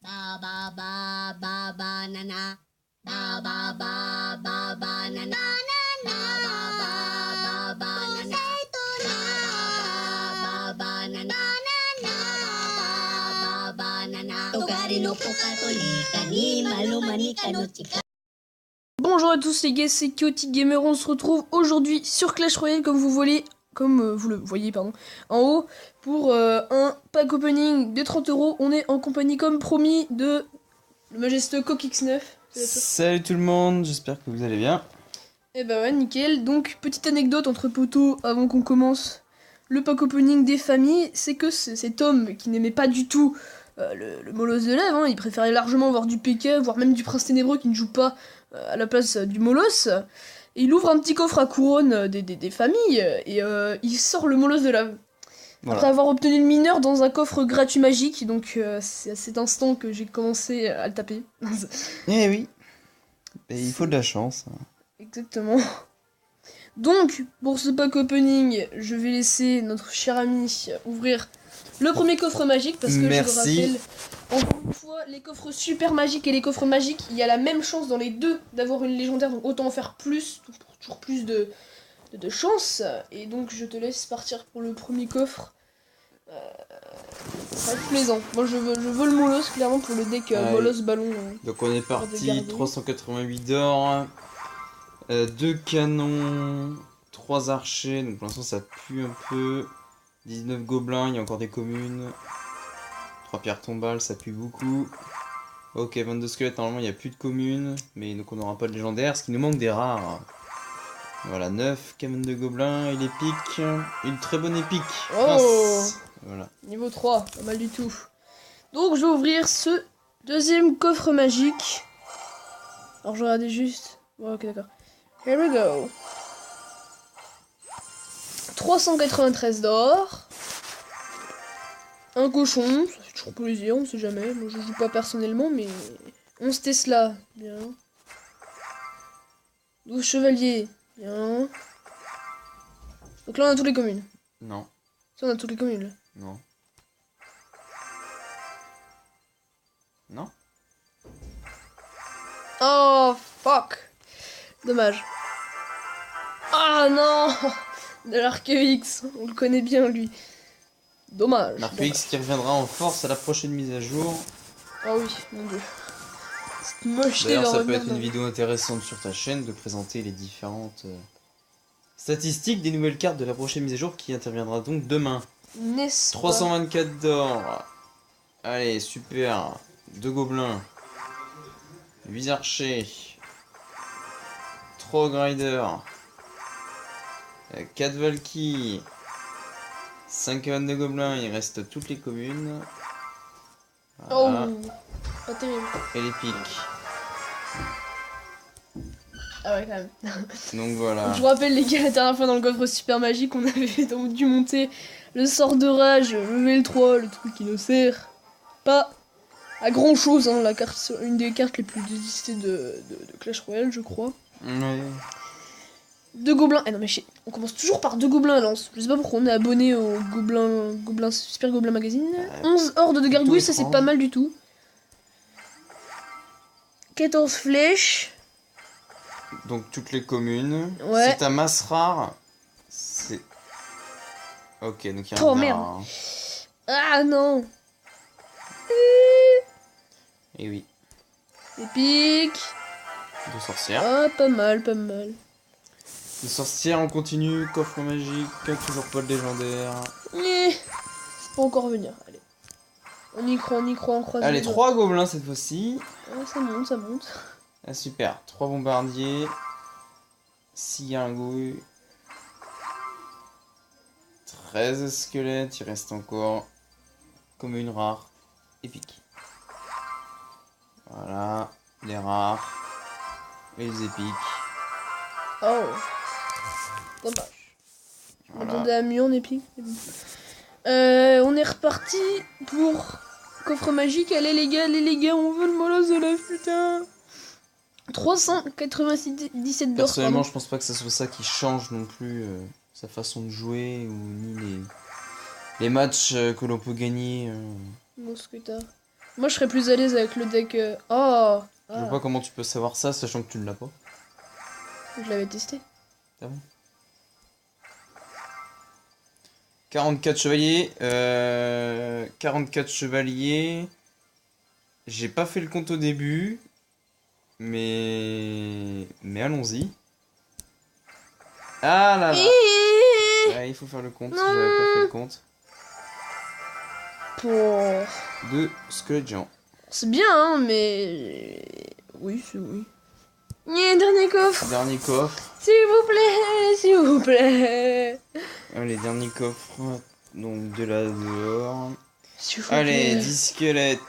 Ba ba ba ba banana. Ba ba ba ba banana. Ba ba ba ba banana. Ba ba ba banana. Ba ba ba banana. Togari no Coca-Cola ni Maluma ni Kanochika. Bonjour à tous les gars, c'est Chaotic Gamer, on se retrouve aujourd'hui sur Clash Royale comme vous le voyez en haut pour un pack opening de 30€. On est en compagnie comme promis de le majestueux Coquix9. Salut tout le monde, j'espère que vous allez bien. Et bah ouais, nickel. Donc petite anecdote entre potos avant qu'on commence le pack opening des familles, c'est que cet homme qui n'aimait pas du tout le Molosse de lèvres, hein, il préférait largement voir du PK, voire même du Prince Ténébreux qui ne joue pas à la place du Molosse. Et il ouvre un petit coffre à couronne des familles et il sort le Molosse de lave. Voilà. Après avoir obtenu le mineur dans un coffre gratuit magique, donc c'est à cet instant que j'ai commencé à le taper. Eh oui, et il faut de la chance. Exactement. Donc, pour ce pack opening, je vais laisser notre cher ami ouvrir le premier coffre magique, parce que Merci. je le rappelle, encore une fois, les coffres super magiques et les coffres magiques, il y a la même chance dans les deux d'avoir une légendaire, donc autant en faire plus, pour toujours plus de chance. Et donc je te laisse partir pour le premier coffre. Ça va être plaisant. Moi je veux le Molosse clairement pour le deck Molosse ballon. Donc on est parti, 388 d'or, 2 canons, 3 archers, donc pour l'instant ça pue un peu, 19 gobelins, il y a encore des communes, 3 pierres tombales, ça pue beaucoup. Ok, 22 squelettes, normalement il n'y a plus de communes, mais donc on n'aura pas de légendaire, ce qui nous manque des rares. Voilà, 9 canons de gobelins et l'épique, une très bonne épique. Oh Grâce. Voilà. Niveau 3, pas mal du tout. Donc je vais ouvrir ce deuxième coffre magique. Alors je regardais juste. Ouais, ok d'accord. Here we go. 393 d'or. Un cochon, ça fait toujours plaisir, on sait jamais. Moi je joue pas personnellement, mais 11 Tesla, bien. 12 chevaliers, bien. Donc là on a toutes les communes. Non, Ça on a toutes les communes là. non. Non. Oh fuck. Dommage. Ah non. De l'Archevix, on le connaît bien lui. Dommage. L'arpx qui reviendra en force à la prochaine mise à jour. Ah oui, mon dieu. Cette mocheté D'ailleurs, va ça peut revenir être une vidéo intéressante sur ta chaîne de présenter les différentes statistiques des nouvelles cartes de la prochaine mise à jour qui interviendra donc demain. N'est-ce pas? 324 d'or. Allez, super. 2 gobelins. 8 archers. 3 riders. 4 valkyries. 5 cabanes de gobelins, il reste toutes les communes. Voilà. Oh, pas terrible. Et les pics. Ah ouais, quand même. Donc voilà. Donc, je vous rappelle, les gars, la dernière fois dans le coffre super magique, on avait donc dû monter le sort de rage, level 3, le truc qui ne sert pas à grand chose, hein, la carte, une des cartes les plus désistées de Clash Royale, je crois. Ouais. 2 gobelins. Eh non, mais on commence toujours par 2 gobelins à lance. Je sais pas pourquoi on est abonné au Super Gobelin Magazine. 11 hordes de gargouilles, ça c'est pas mal du tout. 14 flèches. Donc toutes les communes. Ouais. C'est ta masse rare. C'est. Ok, donc il y a Oh, un merde. rare, hein. Ah non. Et oui. Épique. 2 sorcières. Ah, pas mal, pas mal. 2 sorcières, on continue. Coffre magique. Toujours pas de légendaire. C'est pas encore venir. Allez. On y croit, on croise. Allez, les doigts. 3 gobelins cette fois-ci. Ah, ça monte, ça monte. Ah, super. 3 bombardiers. 6 gargouilles. 13 squelettes. Il reste encore commune rare. Épique. Voilà. Les rares. Et les épiques. Oh. Dommage. On Voilà. attendait à mieux en épique. On est reparti pour coffre magique. Allez les gars, on veut le molosse de la putain. 397 d'or. Personnellement, je pense pas que ce soit ça qui change non plus sa façon de jouer ou ni les matchs que l'on peut gagner. Mousquetard. Moi, je serais plus à l'aise avec le deck... Oh Je vois pas comment tu peux savoir ça, sachant que tu ne l'as pas. Je l'avais testé. Ah bon. 44 chevaliers. 44 chevaliers. J'ai pas fait le compte au début. Mais allons-y. Ah là là. Ouais, il faut faire le compte. Non. J'avais pas fait le compte. Pour... De squelette géant. C'est bien, hein, mais... Oui, c'est oui. Dernier coffre. Dernier coffre. S'il vous plaît. Allez, dernier coffre. Donc de là dehors. S'il vous Allez, plaît. 10 squelettes.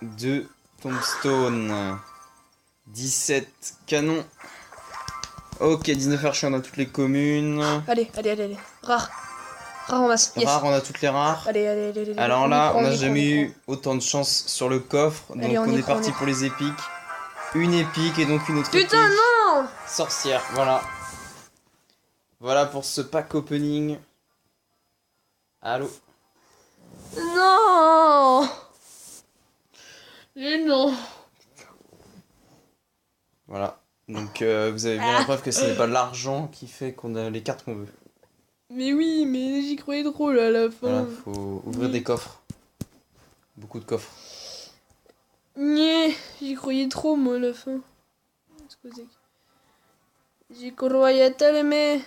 2 tombstones. 17 canons. Ok, 19 archers dans toutes les communes. Allez. Rare en masse. Yes. Rares, on a toutes les rares. Allez. Alors y là, croit, on n'a y croit, jamais on y eu autant de chance sur le coffre. Donc Allez, on on y est croit, parti on y pour les épiques. Une épique et donc une autre Putain, épique. non. Sorcière, voilà. Voilà pour ce pack opening. Allô. Non. Et non. Voilà. Donc vous avez bien la preuve que ce n'est pas l'argent qui fait qu'on a les cartes qu'on veut. Mais oui, mais j'y croyais trop là à la fin. Voilà, faut ouvrir des coffres. Beaucoup de coffres. J'y croyais trop moi à la fin. J'y croyais tellement.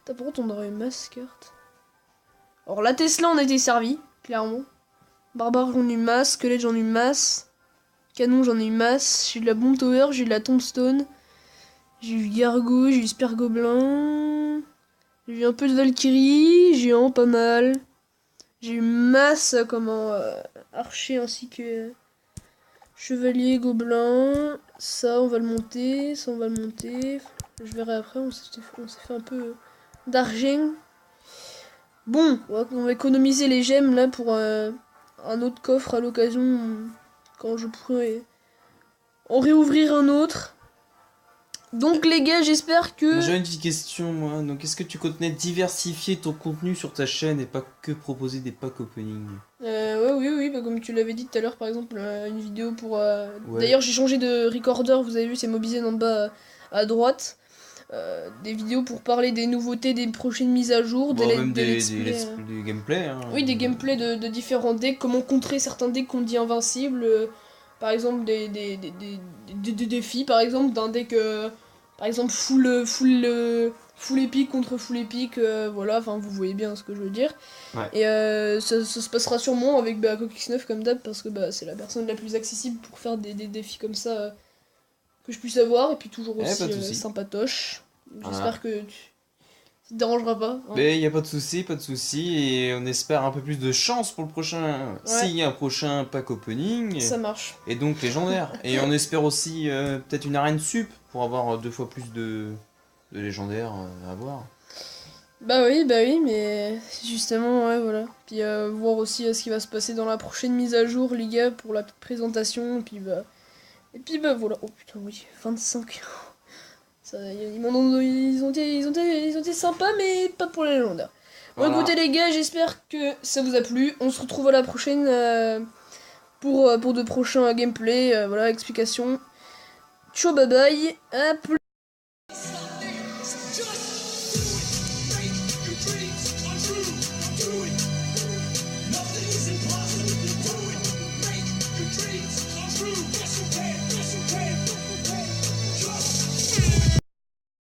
T'as pour autant droit à une masse carte. Alors la Tesla on a été servi, clairement. Barbare j'en ai eu masse, squelette j'en ai eu masse. Canon j'en ai eu masse. J'ai eu de la bombe tower, j'ai eu de la tombstone. J'ai eu Gargo, j'ai eu Spear Gobelin. J'ai eu un peu de Valkyrie, j'ai eu pas mal. J'ai eu masse archer ainsi que chevalier, gobelin. Ça on va le monter, ça on va le monter. Je verrai après, on s'est fait un peu d'argent. Bon, on va économiser les gemmes là pour un autre coffre à l'occasion quand je pourrai en réouvrir un autre. Donc les gars, j'espère que... J'avais une petite question moi, donc est-ce que tu comptais diversifier ton contenu sur ta chaîne et pas que proposer des packs opening? Oui, bah, comme tu l'avais dit tout à l'heure par exemple, une vidéo pour... Ouais. D'ailleurs j'ai changé de recorder, vous avez vu c'est Mobizen en bas à droite. Des vidéos pour parler des nouveautés, des prochaines mises à jour, Bon, même des des gameplays. Hein. Oui, des gameplays de différents decks, comment contrer certains decks qu'on dit invincibles, par exemple des défis, par exemple d'un deck, par exemple full épique contre full épique, voilà, enfin vous voyez bien ce que je veux dire. Ouais. Et ça se passera sûrement avec Coquix9 comme d'hab, parce que c'est la personne la plus accessible pour faire des défis comme ça que je puisse avoir, et puis toujours aussi sympatoche. J'espère que ça te dérangera pas. Hein. Mais y a pas de souci, et on espère un peu plus de chance pour le prochain. S'il y a un prochain pack opening. Ça marche. Et donc légendaire. Et on espère aussi peut-être une arène sup pour avoir 2 fois plus de légendaires à voir. Bah oui, mais justement, ouais, voilà. Puis voir aussi ce qui va se passer dans la prochaine mise à jour, les gars, pour la petite présentation, et puis voilà. Oh putain, oui, 25. Ça, ils ont été sympas, mais pas pour les légendaires. Bon, Voilà. écoutez les gars, j'espère que ça vous a plu. On se retrouve à la prochaine pour de prochains gameplays, voilà, explications. Ciao, bye bye, à plus.